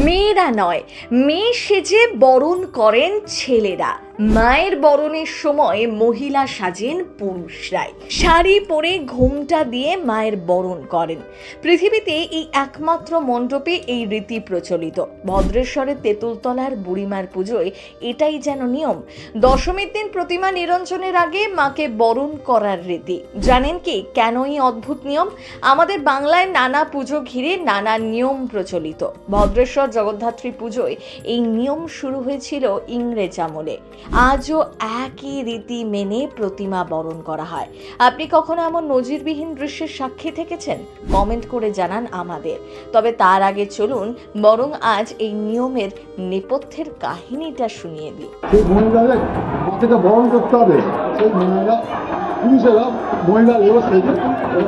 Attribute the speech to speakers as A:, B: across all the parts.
A: মেয়েরা নয়, মেয়ে সেজে বরণ করেন ছেলেরা। মায়ের বরণের সময় মহিলা সাজেন পুরুষরাই। শাড়ি পরে ঘোমটা দিয়ে মায়ের বরণ করেন। পৃথিবীতে এই একমাত্র মণ্ডপে এই রীতি প্রচলিত। ভদ্রেশ্বরের তেঁতুলতলার বুড়িমার পুজোয় এটাই যেন নিয়ম। দশমীর দিন প্রতিমা নিরঞ্জনের আগে মাকে বরণ করার রীতি। জানেন কি কেন এই অদ্ভুত নিয়ম? আমাদের বাংলায় নানা পুজো ঘিরে নানা নিয়ম প্রচলিত। ভদ্রেশ্বর জগদ্ধাত্রী পুজোয় এই নিয়ম শুরু হয়েছিল ইংরেজ আমলে। আজও একই রীতি মেনে প্রতিমা বরণ করা হয়। আপনি কখনো এমন নজিরবিহীন দৃশ্যের সাক্ষী থেকেছেন? কমেন্ট করে জানান আমাদের। তবে তার আগে চলুন বরং আজ এই নিয়মের নেপথ্যের কাহিনীটা শুনিয়ে দিই।
B: সেই মহিলাদের মাথাটা বরণ করতে হবে। সেই মহিলা পুরুষেরা মহিলা লেবাস থেকে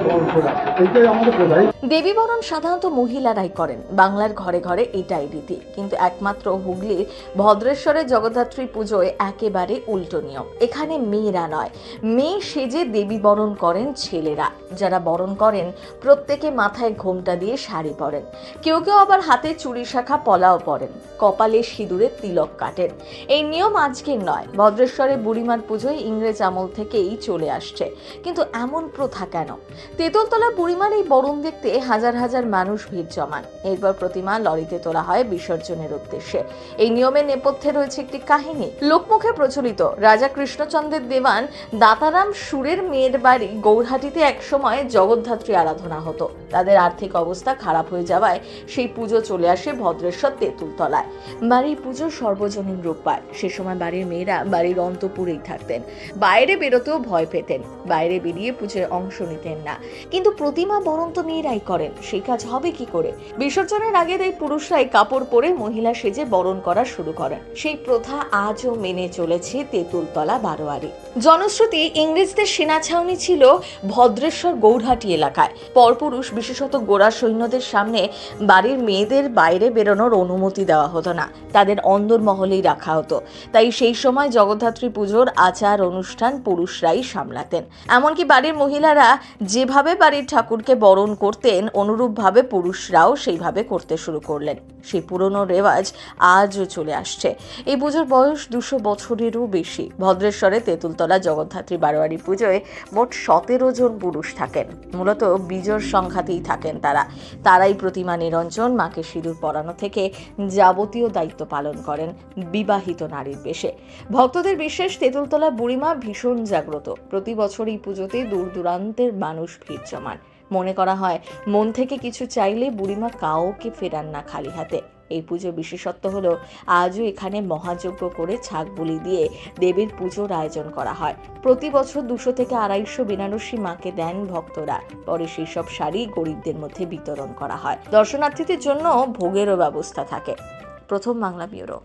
B: বরণ করে, এইটাই আমাদের প্রধান।
A: দেবী বরণ সাধারণত মহিলারাই করেন। বাংলার ঘরে ঘরে এটাই রীতি। কিন্তু একমাত্র হুগলির ভদ্রেশ্বরের জগদ্ধাত্রী পুজোয় একেবারে উল্টো নিয়ম। এখানে মেয়েরা নয়, মেয়ে সেজে দেবী বরণ করেন ছেলেরা। যারা বরণ করেন প্রত্যেকে মাথায় ঘোমটা দিয়ে শাড়ি পরেন। কেউ কেউ আবার হাতে চুড়ি শাখা পলাও পরেন, কপালে সিঁদুরের তিলক কাটেন। এই নিয়ম আজকের নয়, ভদ্রেশ্বরে বুড়িমার পুজোয় ইংরেজ আমল থেকেই চলে আসছে। কিন্তু এমন প্রথা কেন? তেঁতুলতলা বুড়িমার এই বরণ দেখতে হাজার হাজার মানুষ ভিড় জমান। এরপর প্রতিমা লরিতে তোলা হয় বিসর্জনের উদ্দেশ্যে। এই নিয়মের নেপথ্যে রয়েছে একটি কাহিনী। লোকমুখে প্রচলিত, রাজা কৃষ্ণচন্দ্রের দেওয়ান দাতারাম সুরের মেয়ের বাড়ি গৌরহাটিতে একসময় জগদ্ধাত্রী আরাধনা হতো। তাদের আর্থিক অবস্থা খারাপ হয়ে যাওয়ায় সেই পুজো চলে আসে ভদ্রেশ্বর তেঁতুলতলায়। বাড়ির পুজো সর্বজনীন রূপ পায়। সে সময় বাড়ির মেয়েরা বাড়ির অন্তঃপুরেই থাকতেন। বাইরে বেরোতেও ভয় পেতেন, বাইরে বেরিয়ে পুজোয় অংশ নিতেন না। কিন্তু প্রতিমা বরণ তো মেয়েরাই করেন, সেই কাজ হবে কি করে? বিসর্জনের আগে এই পুরুষরাই কাপড় পরে মহিলা সেজে বরণ করা শুরু করেন। সেই প্রথা আজও মেনে চলেছে তেঁতুলতলা বারোয়ারি। জনশ্রুতি, ইংরেজদের সেনা ছাউনি ছিল ভদ্রেশ্বর গৌরহাটি এলাকায়। পরপুরুষ বিশেষত গোরা সৈন্যদের সামনে বাড়ির মেয়েদের বাইরে বেরোনোর অনুমতি দেওয়া হতো না, তাদের অন্দরমহলেই রাখা হতো। তাই সেই সময় জগদ্ধাত্রী পুজোর আচার অনুষ্ঠান পুরুষরাই সামলাতেন। এমনকি বাড়ির মহিলারা যেভাবে বাড়ির ঠাকুরকে বরণ করতেন অনুরূপভাবে পুরুষরাও সেইভাবে করতে শুরু করলেন। সেই পুরনো রেওয়াজ আজও চলে আসছে। এই পুজোর বয়স 200 বছরেরও বেশি। ভদ্রেশ্বরে তেঁতুলতলা জগদ্ধাত্রী বারোয়ারি পুজোয় মোট 17 জন পুরুষ থাকেন। মূলত বিজোড় সংখ্যাতেই থাকেন তারাই প্রতিমা নিরঞ্জন, মাকে সিঁদুর পরানো থেকে যাবতীয় দায়িত্ব পালন করেন বিবাহিত নারীর বেশে। ভক্তদের বিশ্বাস, তেঁতুলতলা বুড়িমা ভীষণ জাগ্রত। প্রতি বছর এই পুজোতে দূর দূরান্তের মানুষ ভিড় জমান। মনে করা হয় মন থেকে কিছু চাইলে বুড়িমা কাউকে ফেরান না খালি হাতে। এই পুজোর বিশেষত্ব হলো আজও এখানে মহাযজ্ঞ করে ছাগ বলি দিয়ে দেবীর পুজোর আয়োজন করা হয়। প্রতি বছর 200 থেকে 250 বেনারসি মাকে দেন ভক্তরা। পরে সেই সব শাড়ি গরিবদের মধ্যে বিতরণ করা হয়। দর্শনার্থীদের জন্য ভোগেরও ব্যবস্থা থাকে। প্রথম বাংলা ব্যুরো।